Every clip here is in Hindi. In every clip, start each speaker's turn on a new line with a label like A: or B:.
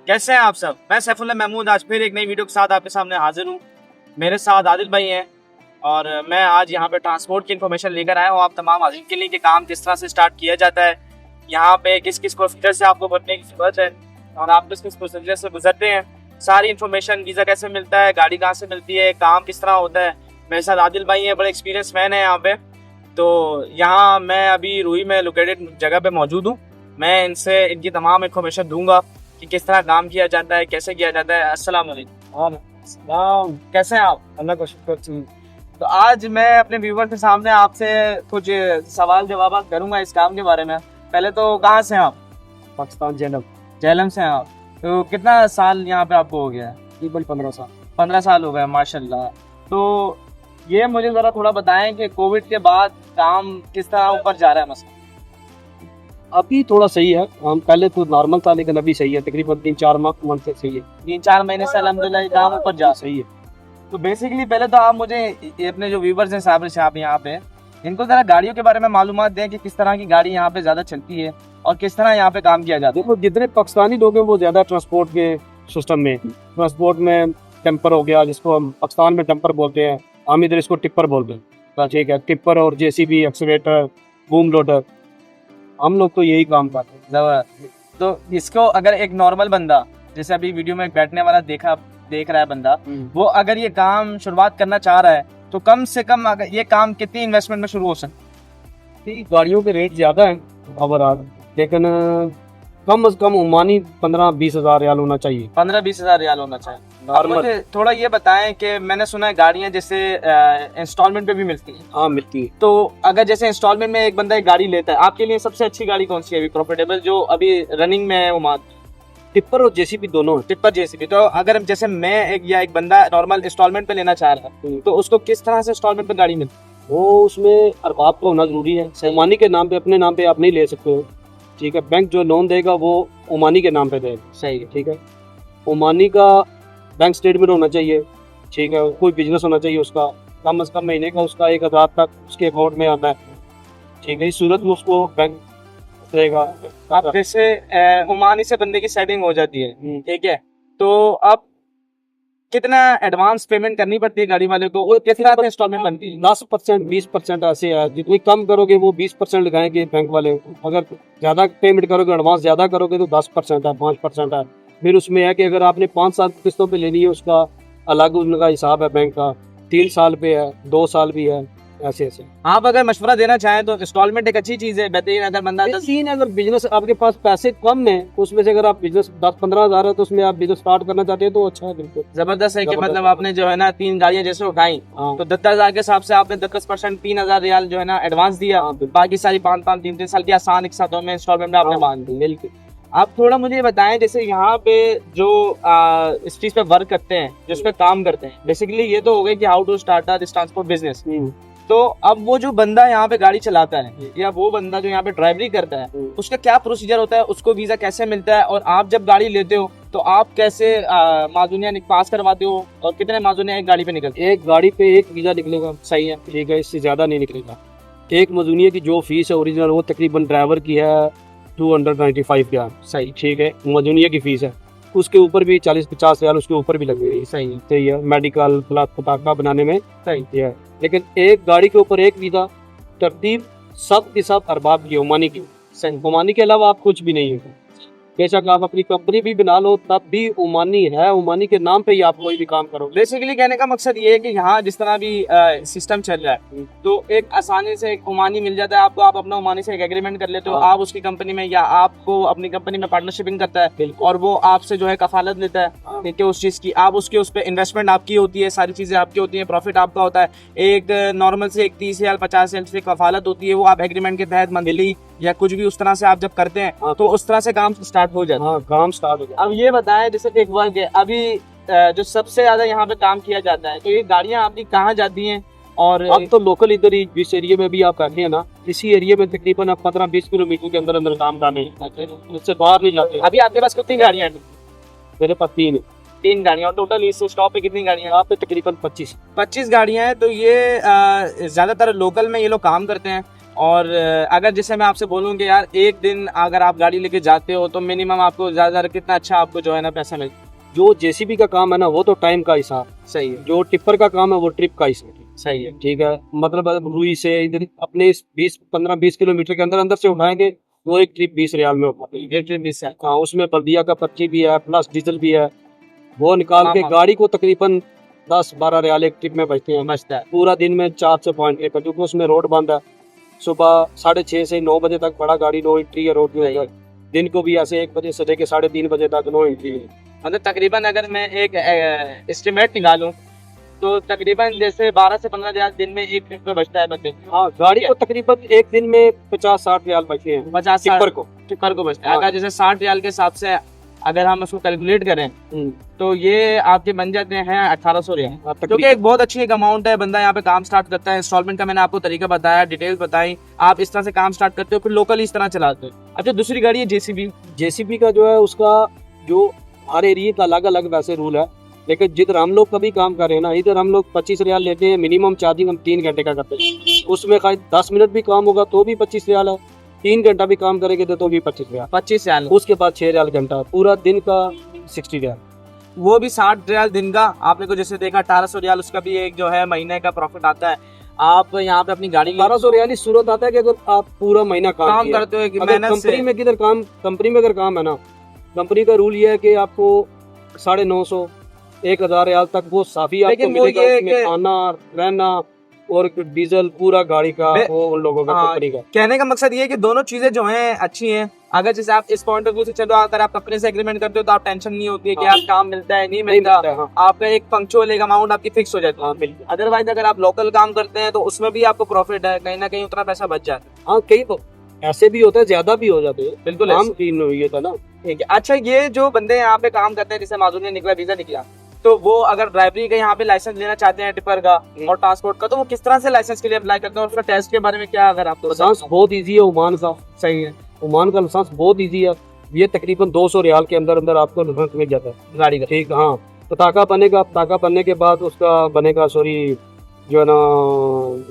A: कैसे हैं आप सब। मैं सैफुल्लाह महमूद आज फिर एक नई वीडियो के साथ आपके सामने हाजिर हूँ। मेरे साथ आदिल भाई हैं और मैं आज यहाँ पे ट्रांसपोर्ट की इन्फॉर्मेशन लेकर आया हूँ आप तमाम हाजिर के लिए कि काम किस तरह से स्टार्ट किया जाता है, यहाँ पे किस किस प्रोसीजर से आपको बढ़ने की जरूरत है और आप किस किस प्रोसीजर से गुजरते हैं, सारी इन्फॉर्मेशन, वीज़ा कैसे मिलता है, गाड़ी कहाँ से मिलती है, काम किस तरह होता है। मेरे साथ आदिल भाई हैं, बड़े एक्सपीरियंस मैन है यहाँ पे। तो यहाँ मैं अभी रूई में लोकेटेड जगह पे मौजूद हूँ। मैं इनसे इनकी तमाम इन्फॉर्मेशन दूंगा कि किस तरह काम किया जाता है, कैसे किया जाता है। अस्सलाम वालेकुम, कैसे हैं आप?
B: अल्लाह का शुक्र।
A: तो आज मैं अपने व्यूवर के सामने आपसे कुछ सवाल जवाब करूंगा इस काम के बारे में। पहले तो कहाँ से हैं आप?
B: पाकिस्तान
A: झेलम से हैं आप। तो कितना साल यहाँ पे आपको हो गया है?
B: तकरीबन 15 साल।
A: 15 साल हो गए, माशाल्लाह। तो ये मुझे ज़रा थोड़ा बताएं कि कोविड के बाद काम किस तरह ऊपर जा रहा है मसला?
B: अभी थोड़ा सही है, हम पहले तो नॉर्मल था लेकिन अभी सही है, तकरीबन 3-4 मंथ से सही है।
A: 3-4 महीने से अल्हम्दुलिल्लाह ये काम ऊपर जा
B: सही है।
A: तो बेसिकली पहले तो आप मुझे अपने जो व्यूवर्स हैं साहब से आप यहाँ पे इनको ज़रा गाड़ियों के बारे में मालूमात दें कि किस तरह की गाड़ी यहाँ पे ज़्यादा चलती है और किस तरह यहाँ पे काम किया जाता है।
B: देखो, जितने पाकिस्तानी लोग हैं वो ज़्यादा ट्रांसपोर्ट के सिस्टम में, ट्रांसपोर्ट में टिप्पर हो गया, जिसको हम पाकिस्तान में टिप्पर बोलते हैं, हम इधर इसको टिप्पर बोलते हैं। ठीक है, टिप्पर और जेसीबी, एक्सकेवेटर, बूम लोडर, हम लोग तो यही काम करते हैं।
A: जबरदस्त। तो इसको अगर एक नॉर्मल बंदा, जैसे अभी वीडियो में बैठने वाला देख रहा है बंदा, वो अगर ये काम शुरुआत करना चाह रहा है तो कम से कम अगर ये काम कितनी इन्वेस्टमेंट में शुरू हो सकता है?
B: गाड़ियों के रेट ज़्यादा हैं ओवरऑल, लेकिन कम से कम ओमानी 15-20 हज़ार रियाल होना चाहिए।
A: 15-20 हज़ार रियाल होना चाहिए। अब मुझे थोड़ा ये बताएं कि मैंने सुना है गाड़ियां जैसे इंस्टॉलमेंट पे भी मिलती हैं।
B: हाँ, मिलती है।
A: तो अगर जैसे इंस्टॉलमेंट में एक बंदा एक गाड़ी लेता है, आपके लिए सबसे अच्छी गाड़ी कौन सी है अभी प्रॉफिटेबल जो अभी रनिंग में है? वो
B: टिप्पर और जेसीबी दोनों।
A: Tipper JCB. तो अगर जैसे मैं एक बंदा नॉर्मल इंस्टॉलमेंट पे लेना चाह रहा है तो उसको किस तरह से इंस्टॉलमेंट पे गाड़ी मिलती है?
B: वो उसमें अरबाब का होना जरूरी है। ओमानी के नाम पे, अपने नाम पे आप नहीं ले सकते हो। ठीक है, बैंक जो लोन देगा वो ओमानी के नाम पे देगा।
A: सही है।
B: ठीक है, ओमानी का बैंक स्टेटमेंट होना चाहिए। ठीक है, कोई बिजनेस होना चाहिए उसका, कम से कम महीने का उसका 1,000 तक उसके अकाउंट में आता है। ठीक है, इस सूरत में उसको बैंक देगा।
A: अब जैसे ओमानी से बंदे की सेटिंग हो जाती है, ठीक है, तो अब कितना एडवांस पेमेंट करनी पड़ती है गाड़ी वाले को और कितना इंस्टॉलमेंट बनती है?
B: 10%, 20% ऐसे है। जितनी कम करोगे वो 20% लगाएंगे बैंक वाले। अगर ज्यादा पेमेंट करोगे, एडवांस ज्यादा करोगे तो 10% है, 5% है। फिर उसमें है कि अगर आपने 5 साल की किस्तों पे लेनी है, उसका अलग उनका हिसाब है बैंक का। 3 साल पे है, 2 साल भी है, ऐसे ऐसे।
A: आप अगर मशवरा देना चाहें तो इंस्टॉलमेंट एक अच्छी चीज है, बेहतरीन। अगर बंदा
B: अगर बिजनेस आपके पास पैसे कम है, उसमें से अगर आप बिजनेस 10-15 हज़ार है तो उसमें आप बिजनेस स्टार्ट करना चाहते हैं तो अच्छा है, बिल्कुल
A: जबरदस्त है कि मतलब आपने जो है ना 3 गाड़ियां जैसे उठाई तो 10,000 के हिसाब से आपने 10% 3,000 रियाल जो है ना एडवांस दिया, बाकी सारी 5-5, 3-3 साल की आसान एक साथों में इंस्टॉलमेंट में आपने बांध दी।
B: बिल्कुल।
A: आप थोड़ा मुझे बताएं, जैसे यहाँ पे जो इस चीज पे वर्क करते हैं, जिस पे काम करते हैं, बेसिकली ये तो हो गया कि how to start this transport business. तो अब वो जो बंदा यहाँ पे गाड़ी चलाता है या वो बंदा जो यहाँ पे ड्राइवरी करता है, उसका क्या प्रोसीजर होता है, उसको वीजा कैसे मिलता है, और आप जब गाड़ी लेते हो तो आप कैसे माजूनिया पास करवाते हो और कितने माजूनिया एक गाड़ी पे निकलते?
B: एक गाड़ी पे एक वीजा निकलेगा।
A: सही है।
B: ठीक है, इससे ज्यादा नहीं निकलेगा। एक मजूनिया की जो फीस है ओरिजिनल, वो तकरीबन ड्राइवर की है 295 रियाल।
A: सही।
B: ठीक है, मजूनिया की फीस है, उसके ऊपर भी 40-50 रियाल उसके ऊपर भी लगेगी।
A: सही है।
B: सही है, मेडिकल पटाखा बनाने में।
A: सही
B: है, लेकिन एक गाड़ी के ऊपर एक वीजा, तरतीब सब के सब अरबाब की, ओमानी की।
A: सही।
B: ओमानी के अलावा आप कुछ भी नहीं है। बेशक आप अपनी कंपनी भी बना लो तब भी ओमानी है, ओमानी के नाम पे ही आप कोई भी काम करो।
A: बेसिकली कहने का मकसद ये है कि यहाँ जिस तरह भी सिस्टम चल रहा है तो एक आसानी से एक ओमानी मिल जाता है आपको, आप अपना ओमानी से एक एग्रीमेंट कर लेते हो, आप उसकी कंपनी में या आपको अपनी कंपनी में पार्टनरशिपिंग करता है और वो आपसे जो है कफालत लेता है, ठीक है, उस चीज़ की। आप उसके उस पर इन्वेस्टमेंट आपकी होती है, सारी चीज़ें आपकी होती हैं, प्रॉफिट आपका होता है। एक नॉर्मल से 30 रियाल 50 रियाल से कफालत होती है, वो आप एग्रीमेंट के तहत मंथली या कुछ भी उस तरह से आप जब करते हैं तो उस तरह से काम स्टार्ट हो जाता है।
B: काम स्टार्ट हो गया।
A: अब ये बताएं, जैसे एक वर्क है अभी जो सबसे ज्यादा यहाँ पे काम किया जाता है, तो ये गाड़ियाँ आपकी कहाँ जाती हैं? और
B: अब तो लोकल इधर ही जिस एरिया में भी आप करते हैं ना, इसी एरिया में तकरीबन आप 15-20 किलोमीटर के अंदर अंदर काम करने, उससे बाहर नहीं जाते।
A: अभी आपके पास कितनी गाड़ियाँ हैं?
B: मेरे पास
A: 3 गाड़ियाँ। और टोटल इस स्टॉप पे कितनी गाड़ियाँ हैं?
B: आप पे तकरीबन 25
A: गाड़ियाँ हैं। तो ये ज्यादातर लोकल में ये लोग काम करते हैं और अगर जैसे मैं आपसे बोलूँ कि यार एक दिन अगर आप गाड़ी लेके जाते हो तो मिनिमम आपको ज़्यादा कितना अच्छा आपको जो है ना पैसा मिलता
B: जो जेसीबी का काम है ना वो तो टाइम का हिसाब,
A: है? सही है,
B: जो टिप्पर का काम है वो ट्रिप का हिसाब,
A: सही है,
B: ठीक है। मतलब अब रुई से इधर अपने 20-15-20 किलोमीटर के अंदर अंदर से उठाएंगे वो एक ट्रिप 20 रियाल में होता है।
A: एक ट्रिप मिस है।
B: हाँ, उसमें बल्दिया का पर्ची भी है प्लस डीजल भी है, वो निकाल के
A: हाँ,
B: गाड़ी को तकरीबन 10-12 रियाल एक ट्रिप में बचते हैं।
A: बचता है।
B: पूरा दिन में 4 से पॉइंट एक, क्योंकि उसमें रोड बंद है। सुबह 6:30 से 9 बजे तक बड़ा गाड़ी नो एंट्री है रोड पे। दिन को भी ऐसे 1 बजे से लेके 3:30 बजे तक नो एंट्री है।
A: मतलब तकरीबन अगर मैं एक एस्टिमेट निकालूं तो तकरीबन जैसे 12 से 15 रियाल दिन में एक ट्रिप में बचता है बंदे को।
B: हाँ, गाड़ी को तकरीबन एक दिन में 50-60 रियाल बचते हैं
A: 50
B: टिप्पर को।
A: टिप्पर को बचता है।
B: हाँ।
A: अगर जैसे 60 रियाल के हिसाब से अगर हम उसको कैलकुलेट करें तो ये आपके बन जाते हैं 1800 रियाल, क्योंकि एक बहुत अच्छी एक अमाउंट है। बंदा यहाँ पे काम स्टार्ट करता है, इंस्टॉलमेंट का मैंने आपको तरीका बताया, डिटेल्स बताई, आप इस तरह से काम स्टार्ट करते हो, फिर लोकल इस तरह चलाते हो। अच्छा, दूसरी गाड़ी है जेसीबी।
B: जेसीबी का जो है उसका जो हर एरिया का अलग अलग वैसे रूल है, लेकिन जिधर हम लोग कभी काम कर रहे हैं ना, इधर हम लोग 25 रियाल लेते हैं, मिनिमम चार्जिंग हम 3 घंटे का करते हैं। उसमें खाली 10 मिनट भी काम होगा तो भी 25 रियाल है, 3 घंटा भी काम करेंगे तो भी 25 रियाल।
A: 25 रियाल।
B: उसके बाद 6 रियाल घंटा, पूरा दिन का 60 रियाल।
A: वो भी 60 रियाल दिन का। आपने को जैसे देखा 1800 रियाल उसका भी एक जो है महीने का प्रॉफिट आता है। आप यहाँ पे अपनी गाड़ी
B: 1200 रियाल ही सूरत आता है कि अगर आप पूरा महीना काम
A: करते हो कि
B: अगर
A: मेहनत से।
B: कंपनी में किधर काम, कंपनी में अगर काम है ना, कंपनी का रूल ये है कि आपको 950 1000 रियाल तक वो साफी आपको
A: लेकिन वो
B: मिलेगा।
A: ये
B: उसमें खाना रहना और डीजल पूरा गाड़ी का वो उन लोगों का
A: हाँ,
B: कंपनी का।
A: कहने का मकसद ये है कि दोनों चीजें जो हैं अच्छी हैं। अगर जैसे आप इस पॉइंट ऑफ व्यू से चलो, अगर आप कंपनी से एग्रीमेंट करते हो तो आप टेंशन नहीं होती है कि
B: हाँ।
A: यार काम मिलता है नहीं मिलता।
B: हाँ।
A: आपका एक पंक्चुअल एक अमाउंट आपकी फिक्स हो जाती है।
B: हाँ, बिल्कुल।
A: अदरवाइज अगर आप लोकल काम करते हैं तो उसमें भी आपको प्रॉफिट है, कहीं ना कहीं उतना पैसा बच जाता है।
B: हाँ, कई तो ऐसे भी होता है, ज्यादा भी हो जाते हैं।
A: बिल्कुल
B: काम
A: ऐसे।
B: तीन हुई था ना।
A: ठीक है। अच्छा, ये जो बंदे यहाँ पे काम करते हैं, जैसे माजून ने निकला वीजा निकला, तो वो अगर ड्राइवरी का यहाँ पे लाइसेंस लेना चाहते हैं टिपर का और ट्रांसपोर्ट का, तो वो किस तरह से लाइसेंस के लिए अप्लाई करते हैं और उसका टेस्ट के बारे में क्या अगर आपको
B: लाइसेंस बहुत इजी है ओमान का।
A: सही है।
B: ओमान का लाइसेंस बहुत इजी है, ये तकरीबन 200 रियाल के अंदर अंदर आपको लाइसेंस मिल जाता है
A: गाड़ी का।
B: ठीक। हाँ, पताका बनेगा, पताका बनने के बाद उसका बनेगा जो है ना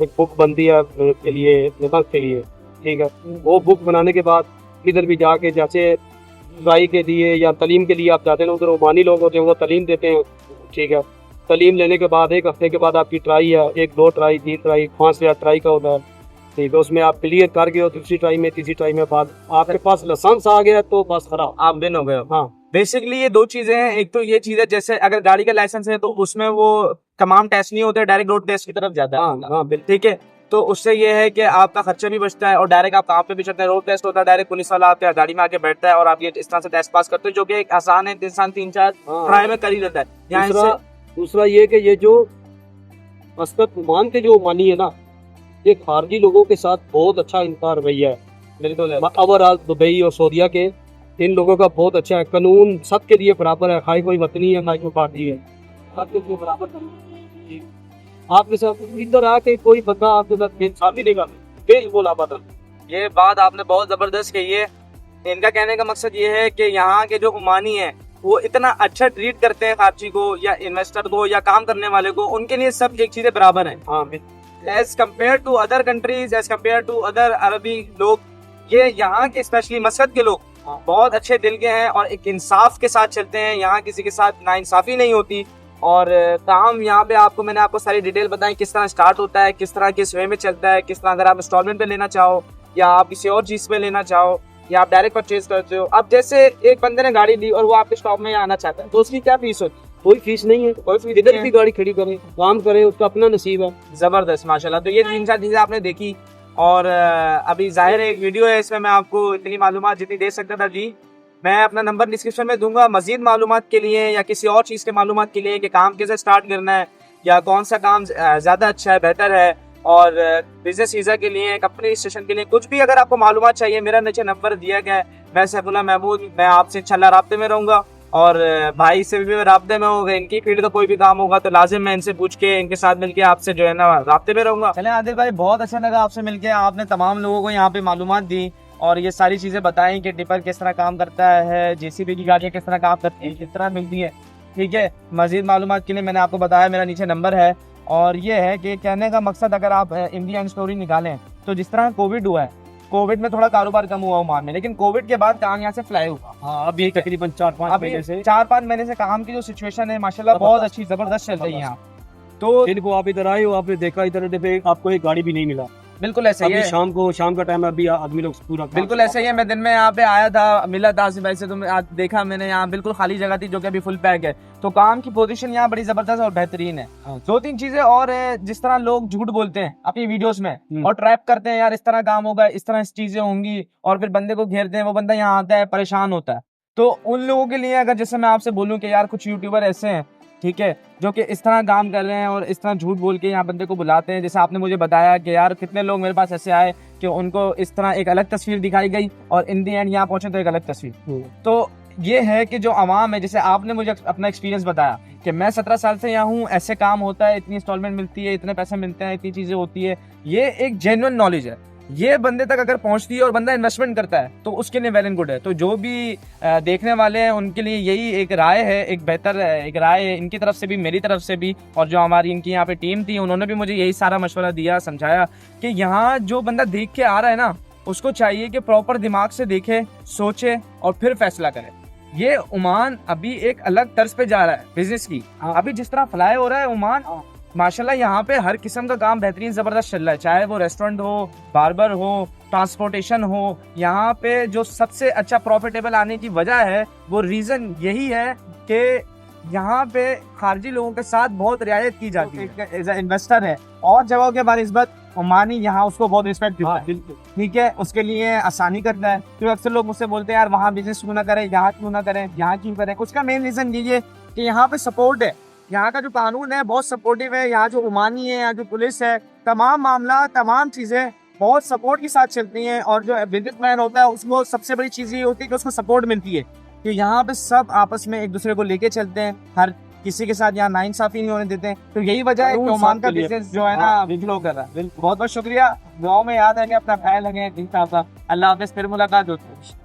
B: एक बुक बनती है के लिए, लाइसेंस के लिए, ठीक है। वो बुक बनाने के बाद किधर भी जाके, जैसे ट्राई के लिए या तलीम के लिए आप जाते हैं, उधर ओमानी लोग होते हैं, वो तलीम देते हैं, ठीक है। तलीम लेने के बाद 1 हफ्ते के बाद आपकी ट्राई है, 1, 2 ट्राई, 3 ट्राई, 5 रियाल ट्राई का होता है, ठीक है। उसमें आप क्लियर कर गए हो, दूसरी ट्राई में, तीसरी ट्राई में बाद आपके पास लाइसेंस आ गया तो बस खराब,
A: आप बिन हो गए हो।
B: हाँ।
A: बेसिकली ये दो चीजें हैं। एक तो ये चीज है, जैसे अगर गाड़ी का लाइसेंस है तो उसमें वो तमाम टेस्ट नहीं होते, डायरेक्ट रोड टेस्ट की तरफ जाता है।
B: हाँ, हाँ, बिल्कुल।
A: ठीक है। तो उससे ये है कि आपका खर्चा भी बचता है और डायरेक्ट आप काम पे भी चलते हैं। रोड टेस्ट होता है, डायरेक्ट पुलिस वाला आपके गाड़ी में आके बैठता है और आप ये इस तरह से टेस्ट पास करते हो, जो कि एक आसान है, इंसान 3-4 ट्राई में कर ही लेता है। यहाँ
B: दूसरा ये कि ये जो मस्कत ओमान के जो ओमानी है ना, ये खारजी लोगों के साथ बहुत अच्छा इनका रवैया है।
A: बिल्कुल
B: ओवरऑल दुबई और सऊदीया के इन लोगों का बहुत अच्छा है, कानून सबके लिए बराबर है, खाई कोई वतनी है, खाई कोई पार्टी है, सबके लिए बराबर। आपके साथ इधर आके कोई बंदा आपके साथ इंसाफी देगा, बिल्कुल आप बता।
A: ये बात आपने बहुत जबरदस्त कही है। इनका कहने का मकसद ये है कि यहाँ के जो ओमानी है वो इतना अच्छा ट्रीट करते हैं खारजी को या इन्वेस्टर को या काम करने वाले को, उनके लिए सब एक चीजें बराबर हैं।
B: हाँ,
A: as compare to other countries, as compare to other अरबी लोग, ये यहाँ के स्पेशली मस्कत के लोग बहुत अच्छे दिल के हैं और एक इंसाफ के साथ चलते हैं। यहाँ किसी के साथ नाइंसाफी नहीं होती। और काम यहाँ पे आपको मैंने आपको सारी डिटेल बताई, किस तरह स्टार्ट होता है, किस तरह किस वे में चलता है, किस तरह अगर आप इंस्टॉलमेंट पे लेना चाहो या आप किसी और चीज़ पे लेना चाहो या आप डायरेक्ट परचेज करते हो। अब जैसे एक बंदे ने गाड़ी ली और वो आपके स्टॉप में आना चाहता है तो उसकी क्या फीस होती है?
B: कोई फीस नहीं है, कोई फीस इधर भी गाड़ी खड़ी करे, काम करे, उसका अपना नसीब है।
A: जबरदस्त, माशाल्लाह। तो ये 3-4 चीजें आपने देखी और अभी जाहिर है एक वीडियो है, इसमें मैं आपको इतनी मालूमात जितनी दे सकता था जी। मैं अपना नंबर डिस्क्रिप्शन में दूंगा मजीद मालूमात के लिए या किसी और चीज़ के मालूमात के लिए कि काम कैसे स्टार्ट करना है या कौन सा काम ज़्यादा अच्छा है, बेहतर है, और बिजनेस वीज़ा के लिए, कंपनी रजिस्ट्रेशन के लिए, कुछ भी अगर आपको मालूमात चाहिए, मेरा नीचे नंबर दिया गया है। मैं सैफुल्लाह महमूद, मैं आपसे इंशाल्लाह राब्ते में रहूँगा और भाई से भी राब्ते में होगा। इनकी फील्ड का कोई भी काम होगा तो लाजिम मैं इनसे पूछ के इनके साथ मिलके आपसे जो है ना राब्ते में रहूँगा। चले आदिल भाई, बहुत अच्छा लगा आपसे मिलके। आपने तमाम लोगों को यहाँ पे मालूमात दी और ये सारी चीज़ें बताई कि टिपर किस तरह काम करता है, जेसीबी की गाड़ियाँ किस तरह काम करती हैं, किस तरह मिलती है। ठीक है, मज़ीद मालूमात के लिए मैंने आपको बताया, मेरा नीचे नंबर है। और ये है कि कहने का मकसद, अगर आप इंडियन स्टोरी निकालें तो जिस तरह कोविड हुआ है, कोविड में थोड़ा कारोबार कम हुआ ओमान में, लेकिन कोविड के बाद काम यहाँ से फ्लाई हुआ।
B: हाँ, अभी तकरीबन 4-5
A: अभी
B: महीने से
A: 4-5 महीने से काम की जो सिचुएशन है माशाल्लाह बहुत अच्छी जबरदस्त चल रही है यहाँ। तो
B: इनको आप इधर आए हो, आपने देखा इधर पे आपको एक गाड़ी भी नहीं मिला।
A: बिल्कुल ऐसा ही
B: अभी
A: है,
B: शाम का टाइम है, अभी आदमी लोग पूरा
A: बिल्कुल ऐसा ही है। मैं दिन में यहाँ पे आया था, मिला था आसिफ भाई से, तो आज देखा मैंने यहाँ बिल्कुल खाली जगह थी जो कि अभी फुल पैक है। तो काम की पोजीशन यहाँ बड़ी जबरदस्त और बेहतरीन है।
B: हाँ।
A: 2-3 चीजें और है, जिस तरह लोग झूठ बोलते हैं अपनी वीडियोस में और ट्रैप करते हैं, यार इस तरह काम होगा, इस तरह चीजें होंगी, और फिर बंदे को घेरते हैं, वो बंदा यहाँ आता है परेशान होता है। तो उन लोगों के लिए अगर जैसे मैं आपसे बोलूँ कि यार कुछ यूट्यूबर ऐसे हैं, ठीक है, जो कि इस तरह काम कर रहे हैं और इस तरह झूठ बोल के यहाँ बंदे को बुलाते हैं, जैसे आपने मुझे बताया कि यार कितने लोग मेरे पास ऐसे आए कि उनको इस तरह एक अलग तस्वीर दिखाई गई और इन दी एंड यहाँ पहुंचे तो एक अलग तस्वीर। तो ये है कि जो आवाम है, जैसे आपने मुझे अपना एक्सपीरियंस बताया कि मैं 17 साल से यहाँ हूँ, ऐसे काम होता है, इतनी इंस्टॉलमेंट मिलती है, इतने पैसे मिलते हैं, इतनी चीजें होती है, ये एक जेन्युइन नॉलेज है। ये बंदे तक अगर पहुंचती है और बंदा इन्वेस्टमेंट करता है तो उसके लिए वेल एंड गुड है। तो जो भी देखने वाले हैं उनके लिए यही एक राय है, एक बेहतर एक राय है इनकी तरफ से भी, मेरी तरफ से भी, और जो हमारी इनकी यहाँ पे टीम थी उन्होंने भी मुझे यही सारा मशवरा दिया, समझाया कि यहाँ जो बंदा देख के आ रहा है ना, उसको चाहिए कि प्रॉपर दिमाग से देखे, सोचे और फिर फैसला करे। ये ओमान अभी एक अलग तर्ज पे जा रहा है बिजनेस की। अभी जिस तरह फ्लाई हो रहा है ओमान, माशाल्लाह यहाँ पे हर किस्म का काम बेहतरीन जबरदस्त चल रहा है, चाहे वो रेस्टोरेंट हो, बार्बर हो, ट्रांसपोर्टेशन हो। यहाँ पे जो सबसे अच्छा प्रॉफिटेबल आने की वजह है, वो रीजन यही है कि यहाँ पे खारजी लोगों के साथ बहुत रियायत की जाती है। एज ए इन्वेस्टर है और जगहों के बानिस्बत ओमानी यहाँ उसको बहुत रिस्पेक्ट देता है, ठीक है, उसके लिए आसानी करता है। तो अक्सर लोग मुझसे बोलते हैं यार वहाँ बिजनेस क्यों ना करें, यहाँ क्यों ना करें, यहाँ क्यों करें। उसका मेन रीजन ये है कि यहाँ पे सपोर्ट है, यहाँ का जो कानून है बहुत सपोर्टिव है, यहाँ जो ओमानी है, यहाँ जो पुलिस है, तमाम मामला, तमाम चीज़ें बहुत सपोर्ट के साथ चलती हैं। और जो बिजनेसमैन होता है उसको सबसे बड़ी चीज़ ये होती है कि उसको सपोर्ट मिलती है कि यहाँ पे सब आपस में एक दूसरे को लेके चलते हैं, हर किसी के साथ यहाँ नाइंसाफी नहीं होने देते हैं। तो यही वजह है कि ओमान का बिजनेस जो है ना फ्लो कर रहा है। बहुत बहुत शुक्रिया, दुआओं में याद है कि अपना ख्याल रखें। अल्लाह हाफिज़, फिर मुलाकात होती है।